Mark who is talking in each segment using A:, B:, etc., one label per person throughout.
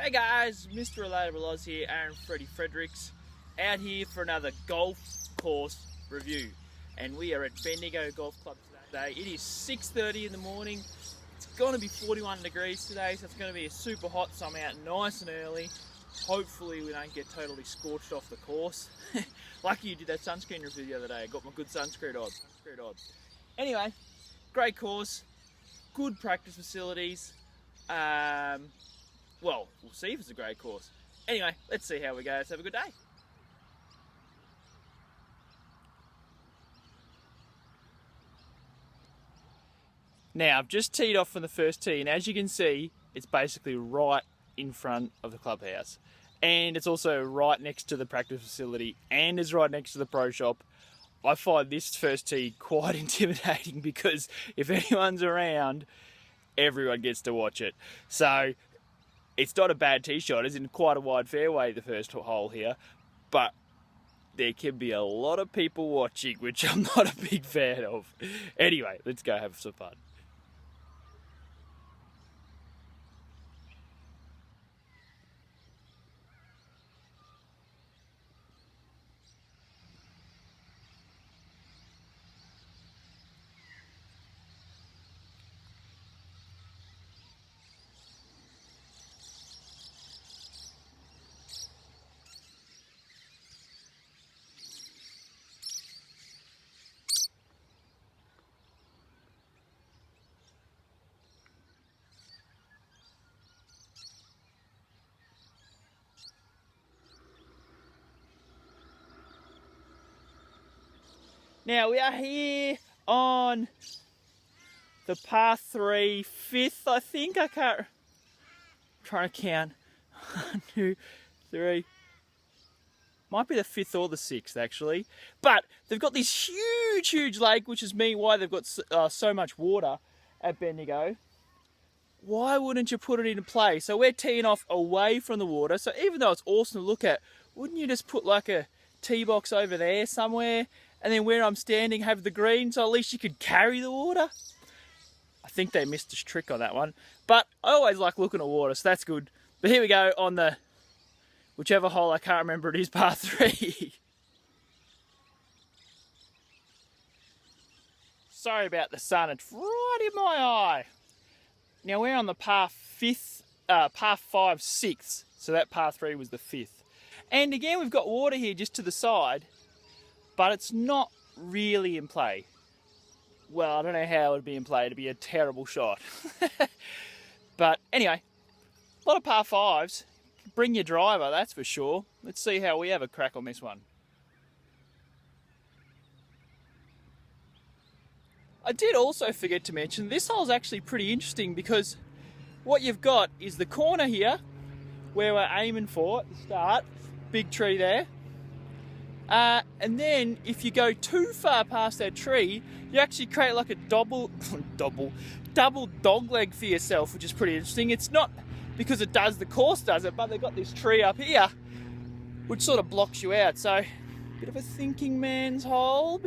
A: Hey guys, Mr. Relatable Oz here, Aaron Freddie Fredericks, out here for another golf course review. And we are at Bendigo Golf Club today. It is 6:30 in the morning. It's going to be 41 degrees today, so it's going to be super hot, so I'm out nice and early. Hopefully we don't get totally scorched off the course. Lucky you did that sunscreen review the other day. I got my good sunscreen on. Anyway, great course, good practice facilities. Well, we'll see if it's a great course. Anyway, let's see how we go. Let's have a good day. Now, I've just teed off from the first tee, and as you can see, it's basically right in front of the clubhouse. And it's also right next to the practice facility, and is right next to the pro shop. I find this first tee quite intimidating because if anyone's around, everyone gets to watch it. So it's not a bad tee shot. It's in quite a wide fairway, the first hole here, but there can be a lot of people watching, which I'm not a big fan of. Anyway, let's go have some fun. Now we are here on the par 3, 5th, I think. I'm trying to count. 1, 2, 3. Might be the 5th or the 6th actually. But they've got this huge lake, which is why they've got so much water at Bendigo. Why wouldn't you put it into play? So we're teeing off away from the water. So even though it's awesome to look at, wouldn't you just put like a tee box over there somewhere? And then where I'm standing have the green, so at least you could carry the water. I think they missed a trick on that one. But I always like looking at water, so that's good. But here we go on the, whichever hole, I can't remember, it is par 3. Sorry about the sun, it's right in my eye. Now we're on the par 5, 6th. So that par 3 was the 5th. And again, we've got water here just to the side, but it's not really in play. Well, I don't know how it would be in play. It'd be a terrible shot. But anyway, a lot of par 5s. Bring your driver, that's for sure. Let's see how we have a crack on this one. I did also forget to mention, this hole's actually pretty interesting because what you've got is the corner here, where we're aiming for at the start. Big tree there. And then if you go too far past that tree, you actually create like a double dog leg for yourself, which is pretty interesting. It's not because it does, the course does it, but they've got this tree up here which sort of blocks you out. So bit of a thinking man's hole.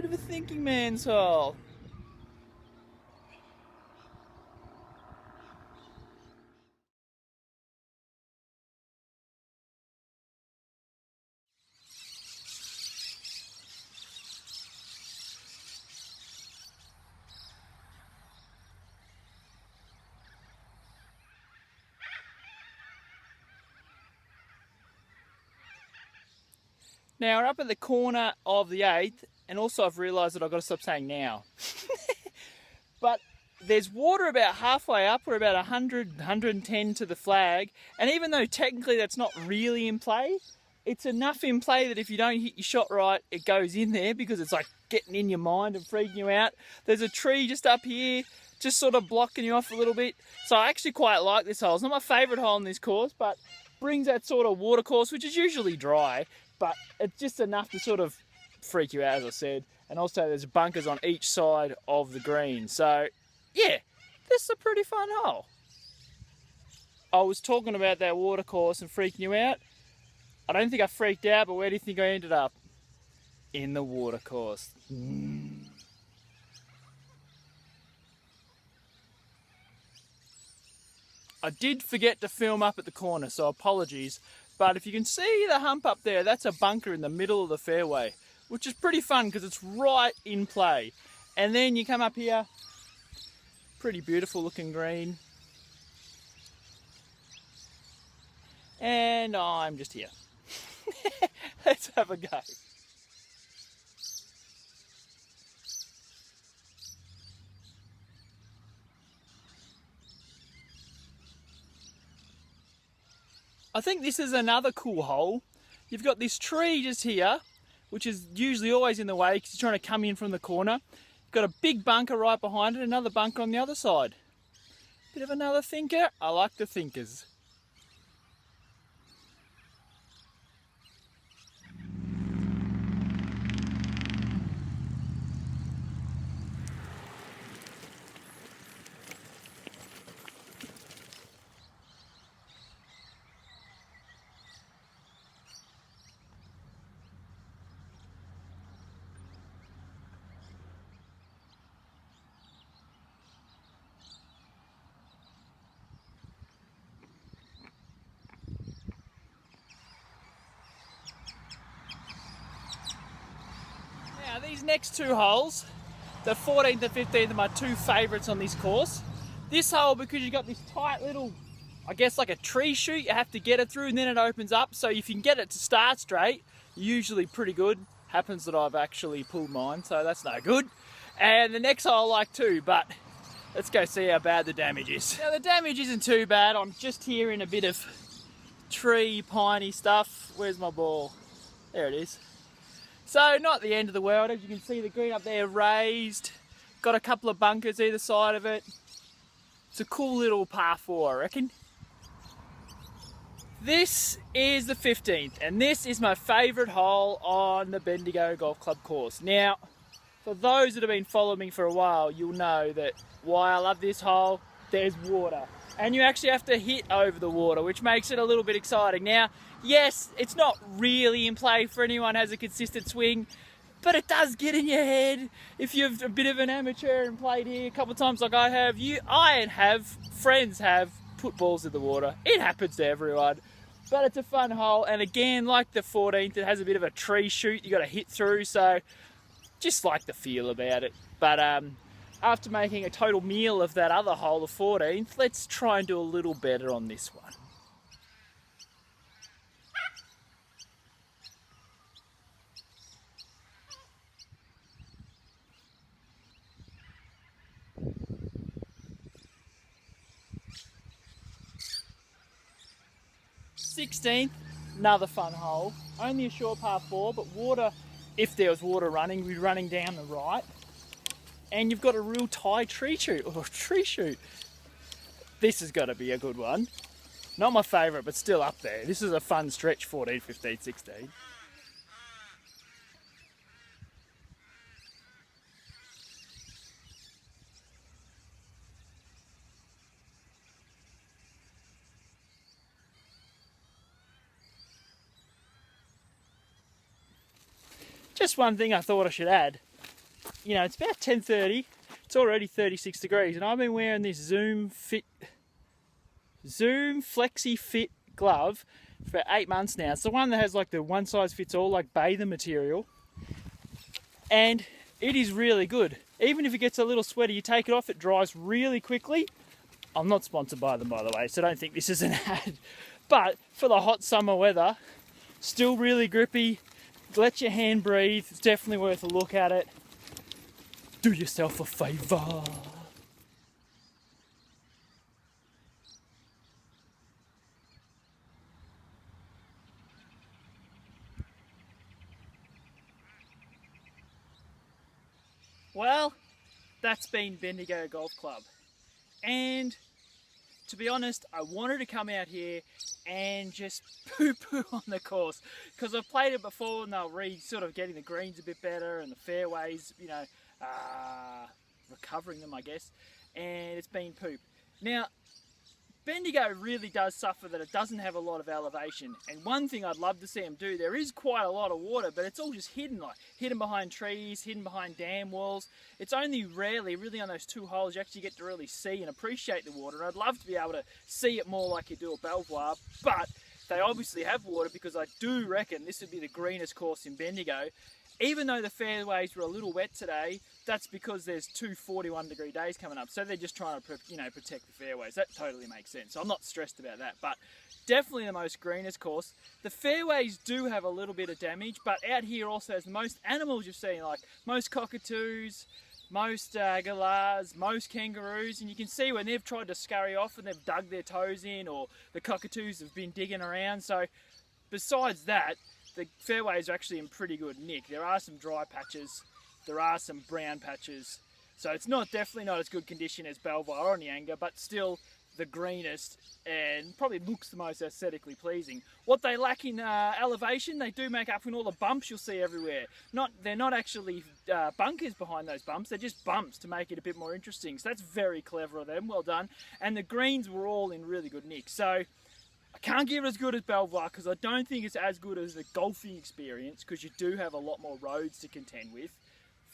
A: Now we're up at the corner of the 8th, and also I've realised that I've got to stop saying now. But there's water about halfway up, we're about 100, 110 to the flag, and even though technically that's not really in play, it's enough in play that if you don't hit your shot right, it goes in there because it's like getting in your mind and freaking you out. There's a tree just up here, just sort of blocking you off a little bit. So I actually quite like this hole. It's not my favourite hole in this course, but brings that sort of water course, which is usually dry, but it's just enough to sort of freak you out, as I said. And also there's bunkers on each side of the green. So yeah, this is a pretty fun hole. I was talking about that water course and freaking you out. I don't think I freaked out, but where do you think I ended up? In the water course. I did forget to film up at the corner, so apologies. But if you can see the hump up there, that's a bunker in the middle of the fairway, which is pretty fun because it's right in play. And then you come up here, pretty beautiful looking green. And I'm just here. Let's have a go. I think this is another cool hole. You've got this tree just here, which is usually always in the way because you're trying to come in from the corner. You've got a big bunker right behind it, another bunker on the other side. Bit of another thinker. I like the thinkers. Now these next two holes, the 14th and 15th are my two favourites on this course. This hole, because you've got this tight little, I guess like a tree chute, you have to get it through and then it opens up. So if you can get it to start straight, usually pretty good. Happens that I've actually pulled mine, so that's no good. And the next hole I like too, but let's go see how bad the damage is. Now the damage isn't too bad. I'm just hearing a bit of tree, piney stuff. Where's my ball? There it is. So not the end of the world. As you can see, the green up there raised. Got a couple of bunkers either side of it. It's a cool little par 4, I reckon. This is the 15th, and this is my favourite hole on the Bendigo Golf Club course. Now, for those that have been following me for a while, you'll know that why I love this hole, there's water. And you actually have to hit over the water, which makes it a little bit exciting. Now, yes, it's not really in play for anyone who has a consistent swing, but it does get in your head. If you're a bit of an amateur and played here a couple of times like I have, friends have put balls in the water. It happens to everyone. But it's a fun hole, and again, like the 14th, it has a bit of a tree chute you got to hit through, so just like the feel about it. But after making a total meal of that other hole, the 14th, let's try and do a little better on this one. th, another fun hole. Only a short par 4, but water, if there was water running, would be running down the right. And you've got a real tight tree chute. This has got to be a good one. Not my favourite, but still up there. This is a fun stretch, 14, 15, 16. Just one thing I thought I should add. You know, it's about 10:30. It's already 36 degrees, and I've been wearing this Zoom Flexi Fit glove for 8 months now. It's the one that has like the one size fits all, like bather material, and it is really good. Even if it gets a little sweaty, you take it off, it dries really quickly. I'm not sponsored by them, by the way, so don't think this is an ad. But for the hot summer weather, still really grippy. Let your hand breathe. It's definitely worth a look at it. Do yourself a favour. Well, that's been Bendigo Golf Club. And to be honest, I wanted to come out here and just poo-poo on the course, because I've played it before and they'll sort of getting the greens a bit better and the fairways, you know, recovering them, I guess, and it's been poop. Now, Bendigo really does suffer that it doesn't have a lot of elevation, and one thing I'd love to see them do, there is quite a lot of water, but it's all just hidden, like hidden behind trees, hidden behind dam walls. It's only rarely, really on those 2 holes, you actually get to really see and appreciate the water, and I'd love to be able to see it more like you do at Belvoir, but they obviously have water because I do reckon this would be the greenest course in Bendigo. Even though the fairways were a little wet today, that's because there's 2 41-degree days coming up. So they're just trying to, protect the fairways. That totally makes sense. So I'm not stressed about that. But definitely the most greenest course. The fairways do have a little bit of damage, but out here also has the most animals you've seen, like most cockatoos, most galahs, most kangaroos, and you can see when they've tried to scurry off and they've dug their toes in, or the cockatoos have been digging around. So besides that, the fairways are actually in pretty good nick. There are some dry patches, there are some brown patches, so it's definitely not as good condition as Belvoir or Nyanga, but still the greenest and probably looks the most aesthetically pleasing. What they lack in elevation, they do make up in all the bumps you'll see everywhere. They're not actually bunkers behind those bumps, they're just bumps to make it a bit more interesting. So that's very clever of them, well done. And the greens were all in really good nick. So I can't give it as good as Belvoir because I don't think it's as good as the golfing experience, because you do have a lot more roads to contend with.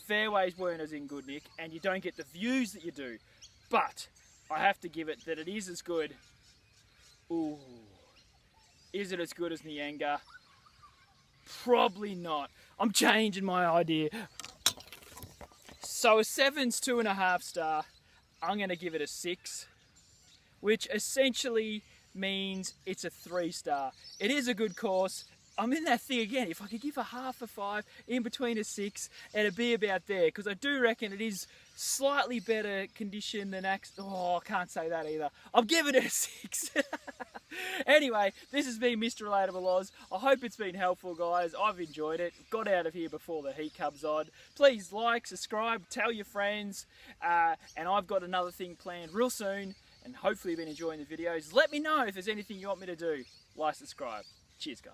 A: Fairways weren't as in good nick and you don't get the views that you do. But I have to give it that it is as good. Ooh. Is it as good as Nyanga? Probably not. I'm changing my idea. So a 7's 2.5 star. I'm going to give it a 6, which essentially means it's a 3 star. It is a good course. I'm in that thing again, if I could give a half a 5 in between a 6, it'd be about there, because I do reckon it is slightly better condition than I can't say that either. I'm giving it a 6. Anyway, this has been Mr. Relatable Oz. I hope it's been helpful, guys. I've enjoyed it. Got out of here before the heat comes on. Please like, subscribe, tell your friends, and I've got another thing planned real soon. And hopefully you've been enjoying the videos. Let me know if there's anything you want me to do. Like, subscribe. Cheers, guys.